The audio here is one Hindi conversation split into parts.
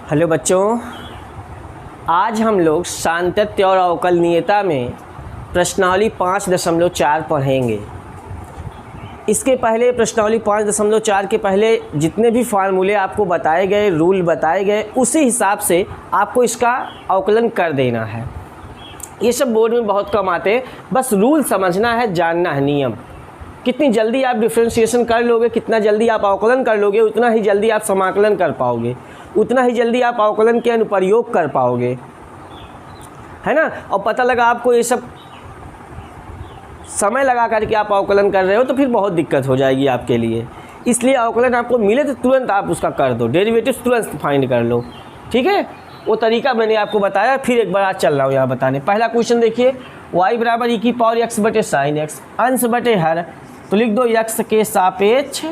हेलो बच्चों, आज हम लोग सातत्य और अवकलनीयता में प्रश्नावली 5.4 पढ़ेंगे। इसके पहले प्रश्नावली 5.4 के पहले जितने भी फार्मूले आपको बताए गए, रूल बताए गए, उसी हिसाब से आपको इसका अवकलन कर देना है। ये सब बोर्ड में बहुत कम आते हैं, बस रूल समझना है, जानना है नियम। कितनी जल्दी आप डिफ्रेंशिएशन कर लोगे, कितना जल्दी आप अवकलन कर लोगे, उतना ही जल्दी आप समाकलन कर पाओगे, उतना ही जल्दी आप अवकलन के अनुप्रयोग कर पाओगे, है ना। और पता लगा आपको ये सब समय लगा करके आप अवकलन कर रहे हो तो फिर बहुत दिक्कत हो जाएगी आपके लिए। इसलिए अवकलन आपको मिले तो तुरंत आप उसका कर दो, डेरिवेटिव्स तुरंत फाइंड कर लो, ठीक है। वो तरीका मैंने आपको बताया, फिर एक बार आज चल रहा हूँ यहाँ बताने। पहला क्वेश्चन देखिए, y बराबर e की पावर x बटे साइन एक्स, अंश बटे हर, तो लिख दो x के सापेक्ष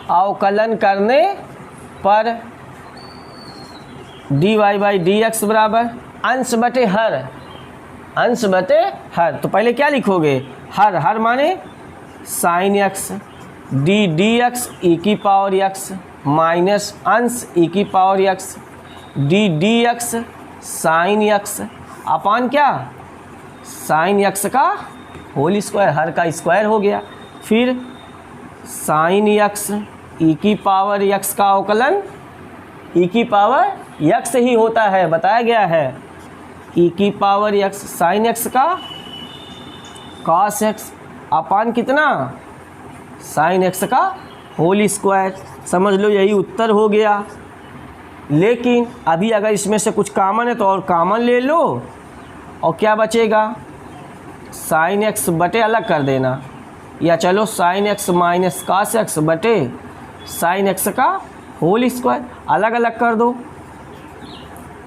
अवकलन करने पर dy बाई डी एक्स बराबर अंश बटे हर, अंश बटे हर। तो पहले क्या लिखोगे, हर, हर माने sine x, d x e की पावर एक्स माइनस अंश ई की power x, d x sine x upon क्या, साइन एक्स का होल स्क्वायर, हर का स्क्वायर हो गया। फिर साइन एक्स ई की पावर एक्स का अवकलन, ई की पावर एक्स ही होता है, बताया गया है। ई की पावर एक्स साइन एक्स का कॉस एक्स अपान कितना, साइन एक्स का होल स्क्वायर। समझ लो यही उत्तर हो गया। लेकिन अभी अगर इसमें से कुछ कॉमन है तो और कॉमन ले लो, और क्या बचेगा, साइन एक्स बटे अलग कर देना, या चलो sine x minus cos x बटे साइन एक्स का होल स्क्वायर, अलग अलग कर दो।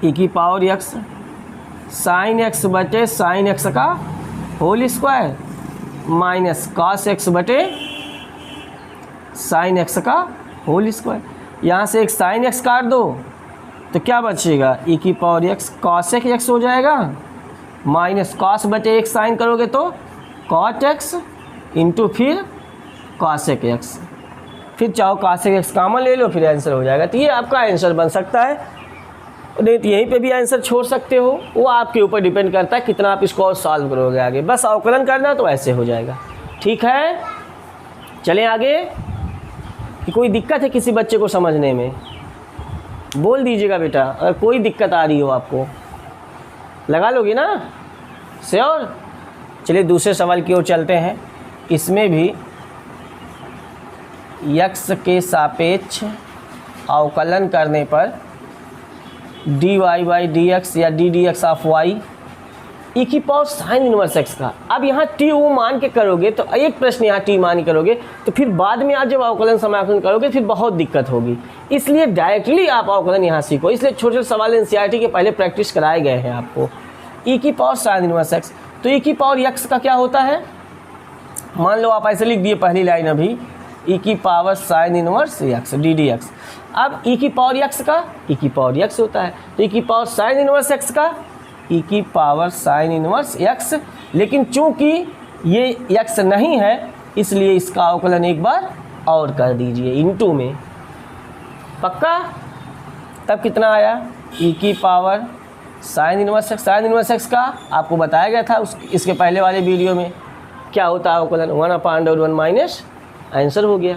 ई की पावर एक्स साइन एक्स बटे साइन एक्स का whole square minus cos x बटे साइन एक्स का होल स्क्वायर। यहाँ से एक साइन एक्स काट दो तो क्या बचेगा, ई की पावर एक्स कॉसेक एक्स हो जाएगा, माइनस कॉस बटे एक साइन करोगे तो कॉट एक्स इंटू फिर कॉसेक एक्स। फिर चाहो कॉसेक एक्स कॉमन ले लो, फिर आंसर हो जाएगा। तो ये आपका आंसर बन सकता है, नहीं तो यहीं पे भी आंसर छोड़ सकते हो, वो आपके ऊपर डिपेंड करता है कितना आप इसको और सॉल्व करोगे आगे। बस अवकलन करना तो ऐसे हो जाएगा, ठीक है। चलें आगे। कि कोई दिक्कत है किसी बच्चे को समझने में, बोल दीजिएगा बेटा। अगर कोई दिक्कत आ रही हो आपको, लगा लोगे ना, श्योर। चलिए दूसरे सवाल की ओर चलते हैं। इसमें भी x के सापेक्ष अवकलन करने पर dy बाई डी एक्स या डी एक्स ऑफ y ई की पावर साइन इनवर्स एक्स का। अब यहाँ t वो मान के करोगे तो एक प्रश्न यहाँ t मान के करोगे तो फिर बाद में आप जब अवकलन समाकलन करोगे फिर बहुत दिक्कत होगी। इसलिए डायरेक्टली आप अवकलन यहाँ सीखो। इसलिए छोटे छोटे सवाल एनसीईआरटी के पहले प्रैक्टिस कराए गए हैं आपको। ई की पावर साइन इनवर्स एक्स, तो ई की पावर एक्स का क्या होता है, मान लो आप ऐसे लिख दिए पहली लाइन अभी, ई की power sine inverse x d x. अब ई की पावर एक्स का, ई की पावर एक्स होता है, तो ई की पावर साइन इनवर्स एक्स का, ई की पावर साइन इनवर्स एक्स। लेकिन चूंकि ये एक्स नहीं है इसलिए इसका अवकलन एक बार और कर दीजिए इनटू में, पक्का। तब कितना आया, ई की power sine inverse x. Sine inverse x का आपको बताया गया था इसके पहले वाले वीडियो में, क्या होता है अवकलन, 1/1 माइनस, आंसर हो गया।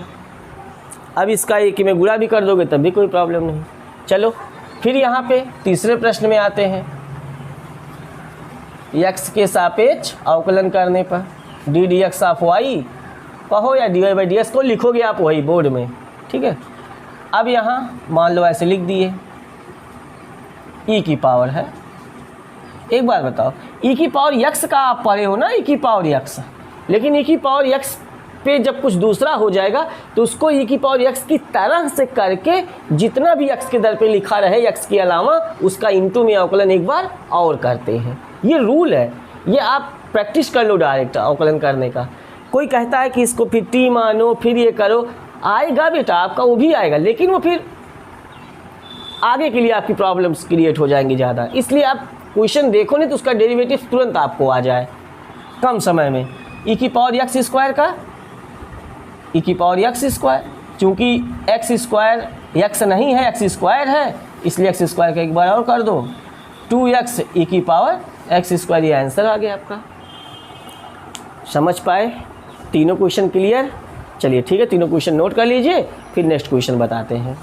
अब इसका एक में गुणा भी कर दोगे तब भी कोई प्रॉब्लम नहीं। चलो फिर यहाँ पे तीसरे प्रश्न में आते हैं। x के सापेक्ष अवकलन करने पर डी एक्स ऑफ y कहो या dy बाई डी एक्स को लिखोगे आप वही बोर्ड में, ठीक है। अब यहाँ मान लो ऐसे लिख दिए, e की पावर है, एक बार बताओ e की पावर x का आप पढ़े हो ना, e की पावर x, लेकिन e की पावर x पे जब कुछ दूसरा हो जाएगा तो उसको e की पावर x की तरह से करके जितना भी x के दर पे लिखा रहे x के अलावा उसका इंटू में अवकलन एक बार और करते हैं। ये रूल है, ये आप प्रैक्टिस कर लो डायरेक्ट अवकलन करने का। कोई कहता है कि इसको फिर t मानो फिर ये करो, आएगा बेटा आपका वो भी आएगा, लेकिन वो फिर आगे के लिए आपकी प्रॉब्लम्स क्रिएट हो जाएंगी ज़्यादा। इसलिए आप क्वेश्चन देखो नहीं तो उसका डेरिवेटिव तुरंत आपको आ जाए कम समय में। ई की पावर एक्स स्क्वायर का, ई की पावर एक्स स्क्वायर, चूँकि एक्स स्क्वायर एक्स नहीं है, एक्स स्क्वायर है, इसलिए एक्स स्क्वायर का एक बार और कर दो, 2x ई की पावर एक्स स्क्वायर, ये आंसर आ गया आपका। समझ पाए? तीनों क्वेश्चन क्लियर? चलिए ठीक है, तीनों क्वेश्चन नोट कर लीजिए, फिर नेक्स्ट क्वेश्चन बताते हैं।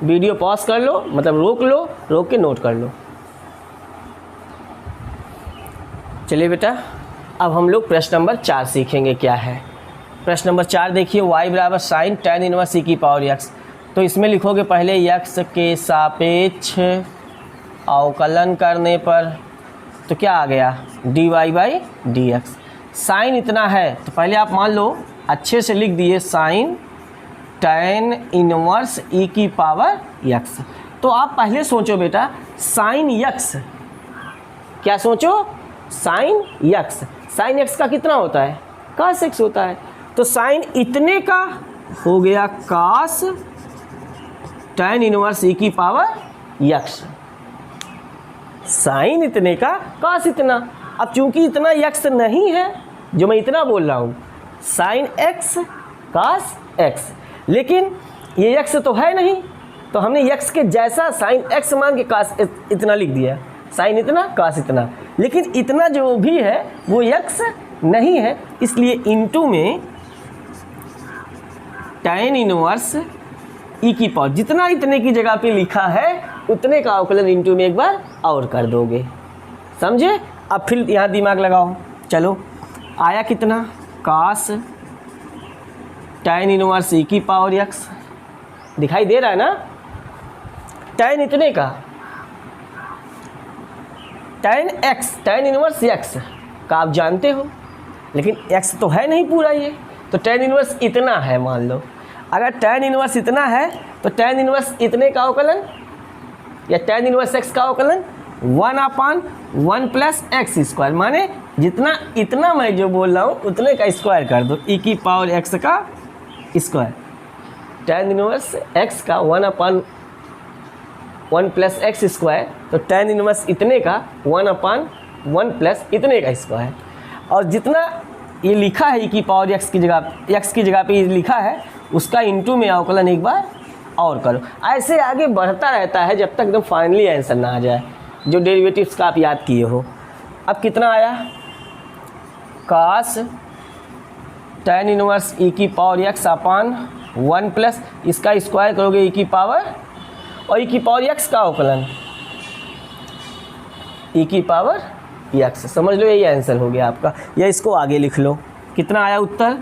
वीडियो पॉज कर लो, मतलब रोक लो, रोक के नोट कर लो। चलिए बेटा, अब हम लोग प्रश्न नंबर 4 सीखेंगे क्या है। प्रश्न नंबर 4 देखिए, y बराबर साइन tan इनवर्स ई की पावर x। तो इसमें लिखोगे पहले x के सापेक्ष अवकलन करने पर, तो क्या आ गया, dy by d x. Sine इतना है तो पहले आप मान लो अच्छे से लिख दिए साइन tan इनवर्स ई की पावर x। तो आप पहले सोचो बेटा साइन x, क्या सोचो, साइन x। साइन x का कितना होता है, cos x होता है। तो साइन इतने का हो गया cos tan इनवर्स ई की पावर x। साइन इतने का cos इतना। अब चूंकि इतना x नहीं है, जो मैं इतना बोल रहा हूँ, साइन x cos x, लेकिन ये x तो है नहीं, तो हमने x के जैसा साइन x मान के cos इतना लिख दिया, साइन इतना cos इतना। लेकिन इतना जो भी है वो x नहीं है, इसलिए इनटू में tan इनवर्स ई की पावर, जितना इतने की जगह पे लिखा है उतने का अवकलन इनटू में एक बार और कर दोगे। समझे? अब फिर यहाँ दिमाग लगाओ। चलो, आया कितना, cos tan इनवर्स ई की पावर x, दिखाई दे रहा है ना। tan इतने का, tan इनवर्स x का आप जानते हो, लेकिन x तो है नहीं पूरा ये, तो tan इनवर्स इतना है मान लो। अगर tan इनवर्स इतना है तो tan इनवर्स इतने का अवकलन या tan इनवर्स x का अवकलन 1/1 प्लस एक्स स्क्वायर, माने जितना इतना मैं जो बोल रहा हूँ उतने का स्क्वायर कर दो, ई की पावर x का स्क्वायर। tan इनवर्स x का 1/1 प्लस एक्स स्क्वायर, तो tan इनवर्स इतने का 1/1 प्लस इतने का स्क्वायर। और जितना ये लिखा है ई की पावर x की जगह पे ये लिखा है, उसका इनटू में अवकलन एक बार और करो। ऐसे आगे बढ़ता रहता है जब तक एकदम फाइनली आंसर ना आ जाए, जो डेरिवेटिव्स का आप याद किए हो। अब कितना आया, cos tan इनवर्स ई की पावर x अपान 1 प्लस इसका स्क्वायर करोगे ई की पावर, और ई की पावर x का अवकलन ई की पावर x। समझ लो यही आंसर हो गया आपका, या इसको आगे लिख लो। कितना आया उत्तर,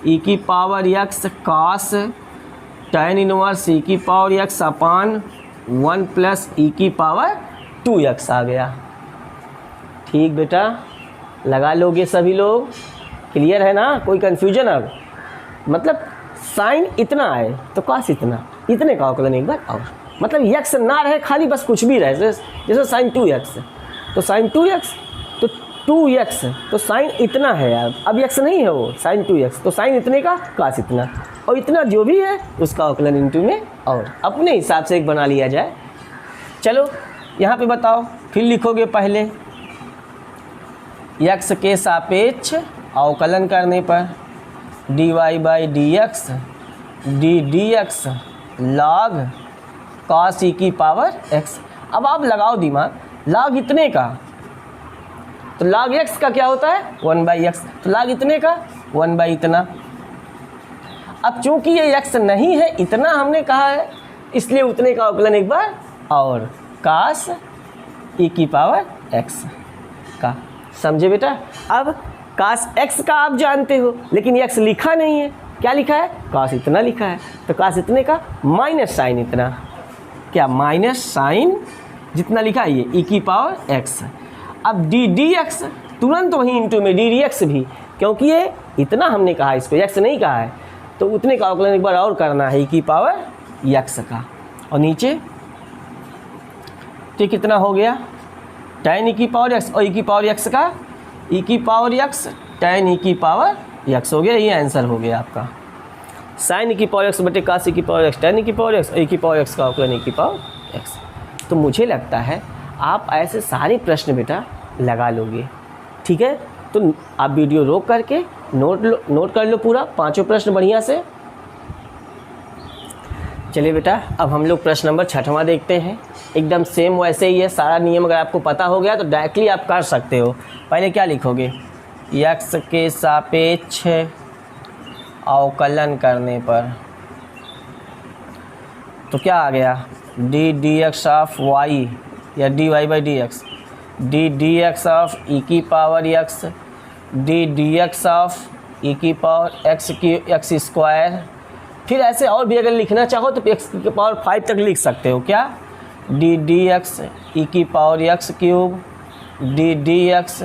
ई की power x cos tan inverse ई की पावर x अपान 1 प्लस ई की पावर 2x आ गया। ठीक बेटा, लगा लोगे सभी लोग? क्लियर है ना, कोई कन्फ्यूजन? अब मतलब साइन इतना है तो cos इतना, इतने का अवकलन एक बार और, मतलब x ना रहे, खाली बस कुछ भी रहे, जैसे साइन 2x, तो साइन 2x तो 2x, तो साइन इतना है यार, अब x नहीं है वो, साइन 2x, तो साइन इतने का cos इतना, और इतना जो भी है उसका अवकलन इनटू में और, अपने हिसाब से एक बना लिया जाए। चलो यहाँ पे बताओ, फिर लिखोगे पहले x के सापेक्ष अवकलन करने पर dy by d x d x log cos ई की पावर x। अब आप लगाओ दिमाग, log इतने का, तो log x का क्या होता है 1/x, तो log इतने का 1/ इतना। अब चूंकि ये x नहीं है, इतना हमने कहा है, इसलिए उतने का अवकलन एक बार और, cos ई की पावर x का। समझे बेटा? अब cos x का आप जानते हो, लेकिन x लिखा नहीं है, क्या लिखा है, cos इतना लिखा है, तो cos इतने का माइनस साइन इतना, क्या माइनस साइन जितना लिखा है ये ई की पावर x। अब डी एक्स तुरंत वहीं इंटू में डी एक्स भी, क्योंकि ये इतना हमने कहा, इसको x नहीं कहा है, तो उतने का अवकलन एक बार और करना है ई की पावर x का। और नीचे तो कितना हो गया, tan ई की पावर x, और ई की पावर x का ई की पावर x tan ई की पावर x हो गया। ये आंसर हो गया आपका, साइन ई की पावर x बटे cos ई की पावर x tan ई की पावर x, और ई की पावर x का अवकलन ई की पावर x। तो मुझे लगता है आप ऐसे सारे प्रश्न बेटा लगा लोगे। ठीक है, तो आप वीडियो रोक करके नोट कर लो पूरा पांचों प्रश्न बढ़िया से। चलिए बेटा, अब हम लोग प्रश्न नंबर 6वां देखते हैं। एकदम सेम वैसे ही है, सारा नियम अगर आपको पता हो गया तो डायरेक्टली आप कर सकते हो। पहले क्या लिखोगे, x के सापेक्ष अवकलन करने पर तो क्या आ गया, d d x of y या d y by d x, d d x of e की power x, d d x of e की पावर एक्स स्क्वायर। फिर ऐसे और भी अगर लिखना चाहो तो एक्स की पावर 5 तक लिख सकते हो। क्या, डी डी एक्स ई की power x cube, d d x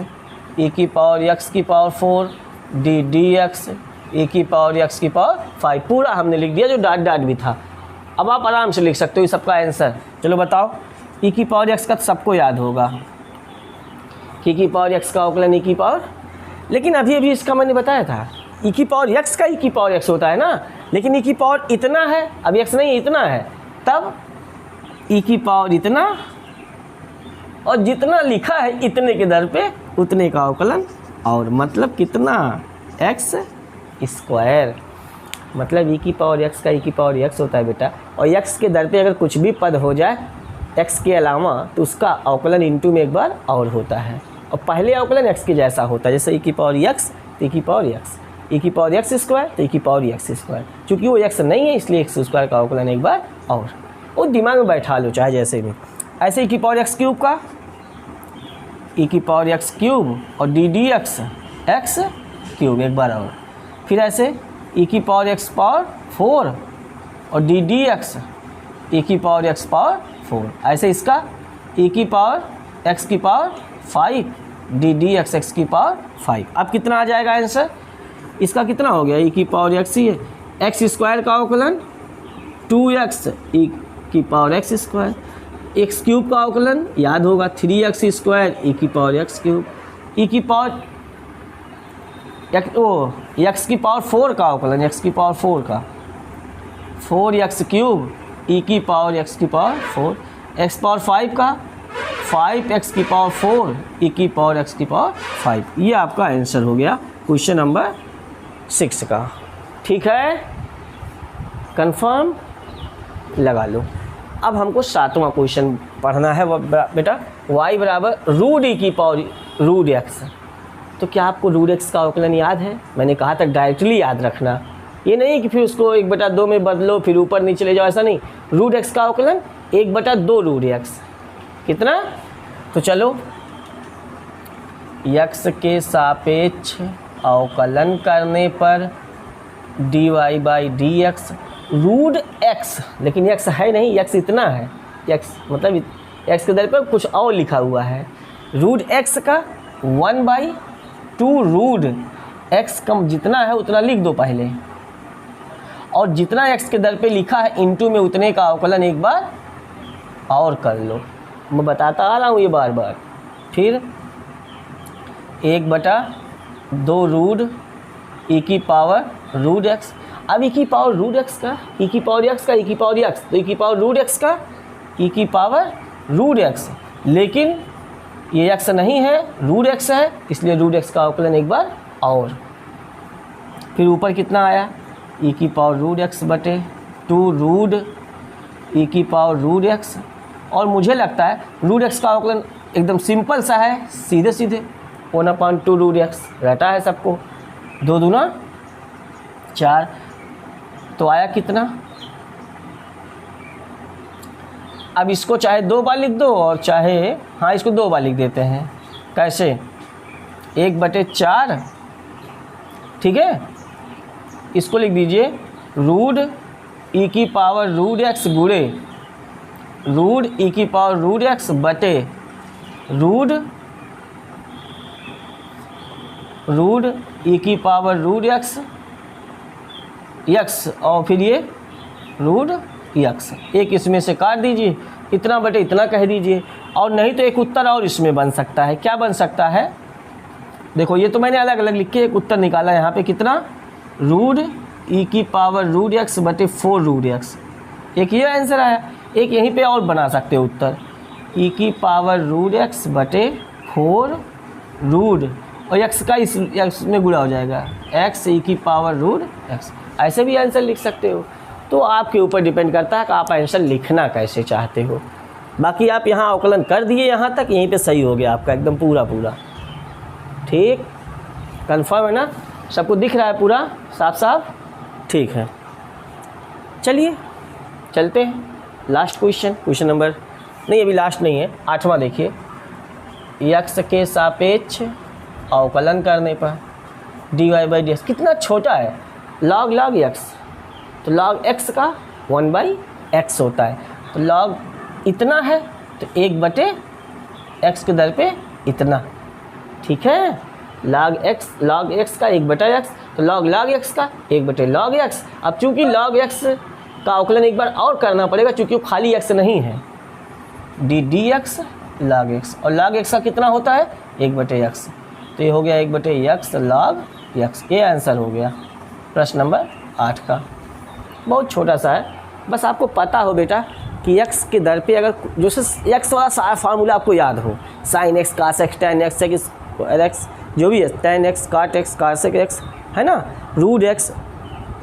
e की पावर एक्स की power 4, d d x e की पावर एक्स की पावर 5। पूरा हमने लिख दिया जो डाट डाट भी था। अब आप आराम से लिख सकते हो ये सबका आंसर। चलो बताओ, ई की पावर एक्स का तो सबको याद होगा, ई की पावर एक्स का अवकलन ई की पावर, लेकिन अभी अभी इसका मैंने बताया था ई की पावर एक्स का ई की पावर एक्स होता है ना, लेकिन ई की पावर इतना है, अब एक्स नहीं इतना है, तब ई की पावर इतना, और जितना लिखा है इतने के दर पे उतने का अवकलन, और मतलब कितना, एक्स स्क्वायर। मतलब ई की पावर एक्स का ई की पावर एक्स होता है बेटा, और एक्स के दर पे अगर कुछ भी पद हो जाए एक्स के अलावा तो उसका अवकलन इनटू में एक बार और होता है, और पहले अवकलन एक्स के जैसा होता है। जैसे ई की पावर एक्स तो ई की पावर एक्स, ई की पावर एक्स स्क्वायर तो ई की पावर एक्स स्क्वायर। चूँकि वो एक्स नहीं है इसलिए एक्स स्क्वायर का अवकलन एक बार और, वो दिमाग में बैठा लो चाहे जैसे भी। ऐसे ई की पावर एक्स क्यूब का, ई की पावर एक्स क्यूब और D d x x cube एक बार और। फिर ऐसे ई की पावर एक्स पावर 4 और डी डी एक्स ई की पावर एक्स पावर 4। ऐसे इसका ई की पावर एक्स की power 5 D d x x की पावर 5। अब कितना आ जाएगा आंसर इसका, कितना हो गया, ई की पावर एक्स ही है, एक्स स्क्वायर का अवकलन 2x ई की power x square, x cube का अवकलन याद होगा 3x स्क्वायर ई की पावर एक्स क्यूब, ई की पावर एक्स की पावर 4 का अवकलन, एक्स की पावर 4 का 4x क्यूब ई की पावर एक्स की पावर 4, एक्स पावर 5 का 5x की पावर 4 ई की पावर एक्स की पावर 5। ये आपका आंसर हो गया क्वेश्चन नंबर 6 का। ठीक है, कंफर्म लगा लो। अब हमको 7वां क्वेश्चन पढ़ना है बेटा, y बराबर रूट ई की पावर रूट एक्स। तो क्या आपको रूट एक्स का अवकलन याद है? मैंने कहा था डायरेक्टली याद रखना, ये नहीं कि फिर उसको 1/2 में बदलो फिर ऊपर नीचे ले जाओ, ऐसा नहीं। रूट एक्स का अवकलन 1/2 रूट एक्स, कितना, तो चलो एक्स के सापेक्ष अवकलन करने पर d y by d x root x, लेकिन एक्स है नहीं, एक्स इतना है, एक्स मतलब एक्स के दर पर कुछ और लिखा हुआ है, रूट एक्स का 1/2 रूट एक्स कम जितना है उतना लिख दो पहले, और जितना एक्स के दर पे लिखा है इनटू में उतने का अवकलन एक बार और कर लो। मैं बताता आ रहा हूँ ये बार बार। फिर 1/2 रूट ई की पावर रूट एक्स। अब ई की पावर रूट एक्स का, ई की पावर एक्स का, ई की पावर एक्स, तो ई की पावर रूट एक्स का ई की पावर रूट एक्स, लेकिन ये एक्स नहीं है, रूट एक्स है, इसलिए रूट एक्स का अवकलन एक बार और। फिर ऊपर कितना आया, ई की पावर रूट एक्स बटे 2 रूट ई की पावर रूट एक्स, और मुझे लगता है रूट एक्स का अवकलन एकदम सिंपल सा है, सीधे सीधे 1/2 रूट एक्स रहता है सबको, 2 दूना 4, तो आया कितना। अब इसको चाहे 2 बार लिख दो और चाहे, हाँ इसको 2 बार लिख देते हैं। कैसे, 1/4, ठीक है, इसको लिख दीजिए रूट ई की पावर रूट एक्स गुणे रूट ई की पावर रूट एक्स बटे रूट ई की पावर रूट एक्स एक्स, और फिर ये रूट एक्स, एक इसमें से काट दीजिए, इतना बटे इतना कह दीजिए, और नहीं तो एक उत्तर और इसमें बन सकता है। क्या बन सकता है, देखो ये तो मैंने अलग अलग लिख के एक उत्तर निकाला यहाँ पे, कितना, रूट ई की पावर रूट एक्स बटे 4 रूट एक्स, एक ये आंसर आया। एक यहीं पे और बना सकते हो उत्तर, ई की पावर रूट एक्स बटे 4 रूट, और एक्स का इसमें गुणा हो जाएगा, एक्स ई की पावर रूट एक्स, ऐसे भी आंसर लिख सकते हो। तो आपके ऊपर डिपेंड करता है कि आप आंसर लिखना कैसे चाहते हो। बाकी आप यहाँ अवकलन कर दिए, यहाँ तक यहीं पे सही हो गया आपका एकदम पूरा पूरा। ठीक, कंफर्म है ना, सबको दिख रहा है पूरा साफ साफ? ठीक है, चलिए चलते हैं लास्ट क्वेश्चन, क्वेश्चन नंबर नहीं अभी लास्ट नहीं है, 8वां देखिए। यक्स के सापेक्ष अवकलन करने पर dy बाई डी एक्स कितना छोटा है, log log x, तो log x का 1/x होता है, तो log इतना है तो 1/x के दर पे इतना। ठीक है, log x का 1/x, तो log x का 1/log x। अब चूंकि log x का अवकलन एक बार और करना पड़ेगा क्योंकि वो खाली x नहीं है, dx log x, और log x का कितना होता है 1/x, तो ये हो गया 1/x log x। ये आंसर हो गया प्रश्न नंबर 8 का। बहुत छोटा सा है, बस आपको पता हो बेटा कि x के दर पे अगर जो से x वाला सारा फार्मूला आपको याद हो, sin x cos x tan x sec x जो भी है, tan x cot x cos x है ना, रूट x,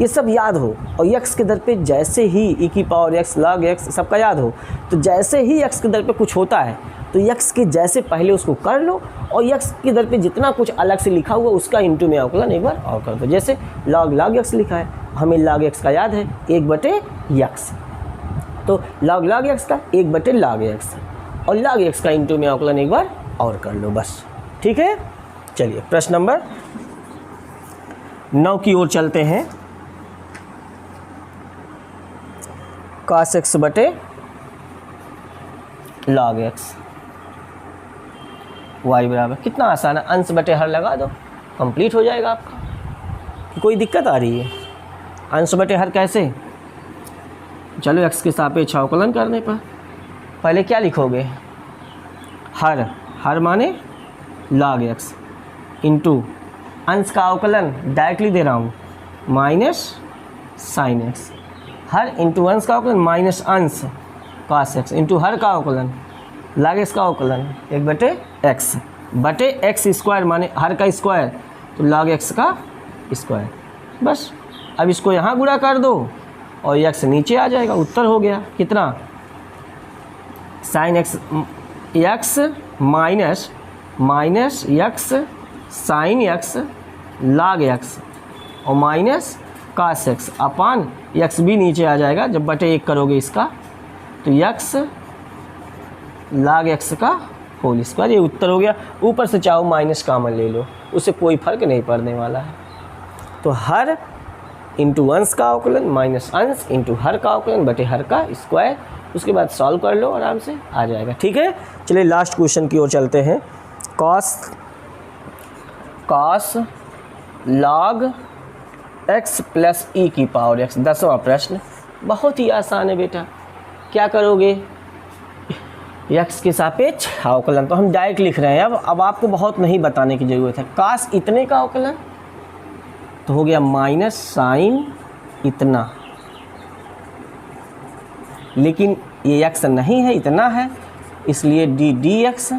ये सब याद हो, और x के दर पे जैसे ही e की पावर x log x सबका याद हो, तो जैसे ही x के दर पे कुछ होता है तो x के जैसे पहले उसको कर लो, और x के दर पे जितना कुछ अलग से लिखा हुआ उसका इंटू में अवकलन एक बार और कर दो। जैसे log x लिखा है, हमें log x का याद है 1/x, तो log x का 1/log x, और log x का इंटू में अवकलन एक बार और कर लो बस। ठीक है, चलिए प्रश्न नंबर 9 की ओर चलते हैं। cos x बटे log x, y बराबर, कितना आसान है, अंश बटे हर लगा दो, कंप्लीट हो जाएगा आपका। कोई दिक्कत आ रही है? अंश बटे हर कैसे? चलो x के सापेक्ष अवकलन करने पर पहले क्या लिखोगे, हर माने log x इंटू अंश का अवकलन डायरेक्टली दे रहा हूँ माइनस साइन एक्स, हर इंटू अंश का अवकलन माइनस अंश cos x इंटू हर का अवकलन log x का अवकलन 1/x बटे x स्क्वायर माने हर का स्क्वायर, तो log x का स्क्वायर। बस अब इसको यहाँ गुणा कर दो और x नीचे आ जाएगा, उत्तर हो गया कितना, sine x minus x sine x log x और माइनस cos x अपान x भी नीचे आ जाएगा, जब बटे 1 करोगे इसका तो x log x का होल स्क्वायर, ये उत्तर हो गया। ऊपर से चाहो माइनस कॉमन ले लो, उससे कोई फर्क नहीं पड़ने वाला है। तो हर इंटू अंश का अवकलन माइनस अंश इंटू हर का अवकलन बटे हर का स्क्वायर, उसके बाद सॉल्व कर लो, आराम से आ जाएगा। ठीक है, चलिए लास्ट क्वेश्चन की ओर चलते हैं। cos log x plus e की पावर x, 10वां प्रश्न। बहुत ही आसान है बेटा, क्या करोगे, x के सापेक्ष अवकलन तो हम डायरेक्ट लिख रहे हैं, अब आपको बहुत नहीं बताने की ज़रूरत है। cos इतने का अवकलन तो हो गया माइनस साइन इतना, लेकिन ये x नहीं है, इतना है, इसलिए dx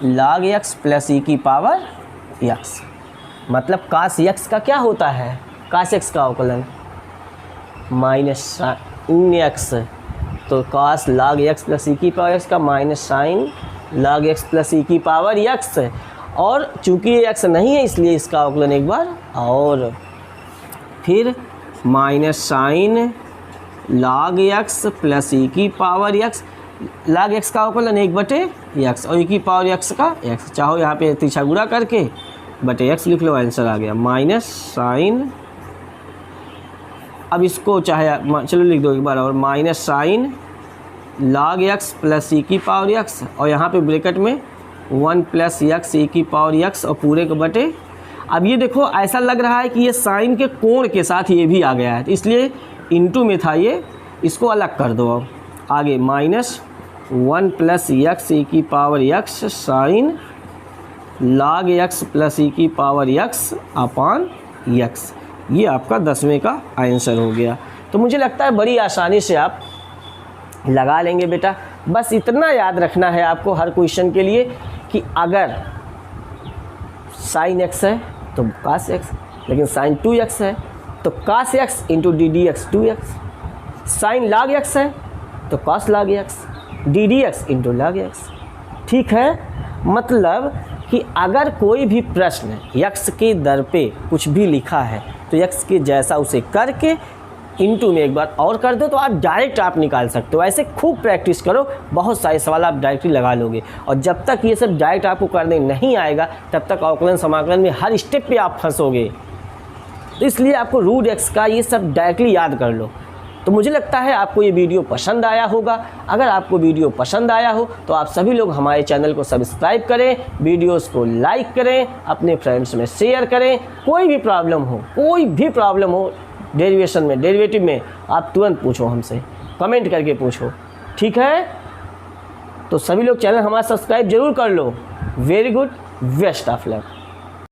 log x plus e की पावर x, मतलब cos x का क्या होता है, cos x का अवकलन माइनस साइन x, तो cos log x plus e की पावर x का minus sine log x plus e की पावर x, और चूंकि ये x नहीं है इसलिए इसका अवकलन एक बार और, फिर minus sine log x plus e की पावर x, log x का अवकलन 1/x और ई की पावर x का x, चाहो यहाँ पे तीसरा गुणा करके बटे x लिख लो, आंसर आ गया माइनस साइन। अब इसको चाहे चलो लिख दो एक बार और, minus sine log x plus e की पावर x, और यहाँ पे ब्रैकेट में 1 प्लस x ई की पावर x और पूरे के बटे। अब ये देखो ऐसा लग रहा है कि ये साइन के कोण के साथ ये भी आ गया है, तो इसलिए इंटू में था ये, इसको अलग कर दो। अब आगे माइनस 1 प्लस x ई की power x sine log x plus e की पावर x अपान x, ये आपका 10वें का आंसर हो गया। तो मुझे लगता है बड़ी आसानी से आप लगा लेंगे बेटा। बस इतना याद रखना है आपको हर क्वेश्चन के लिए कि अगर साइन x है तो cos x, लेकिन साइन 2x है तो cos x into d d x 2x, sine log x है तो cos log x d d x into log x। ठीक है, मतलब कि अगर कोई भी प्रश्न x के दर पे कुछ भी लिखा है तो x के जैसा उसे करके इनटू में एक बार और कर दो तो आप डायरेक्ट आप निकाल सकते हो। ऐसे खूब प्रैक्टिस करो, बहुत सारे सवाल आप डायरेक्टली लगा लोगे। और जब तक ये सब डायरेक्ट आपको करने नहीं आएगा तब तक अवकलन समाकलन में हर स्टेप पे आप फंसोगे। तो इसलिए आपको रूट x का ये सब डायरेक्टली याद कर लो। तो मुझे लगता है आपको ये वीडियो पसंद आया होगा। अगर आपको वीडियो पसंद आया हो तो आप सभी लोग हमारे चैनल को सब्सक्राइब करें, वीडियोस को लाइक करें, अपने फ्रेंड्स में शेयर करें। कोई भी प्रॉब्लम हो डेरिवेशन में, डेरिवेटिव में, आप तुरंत पूछो हमसे, कमेंट करके पूछो। ठीक है, तो सभी लोग चैनल हमारा सब्सक्राइब जरूर कर लो। Very good, best of luck.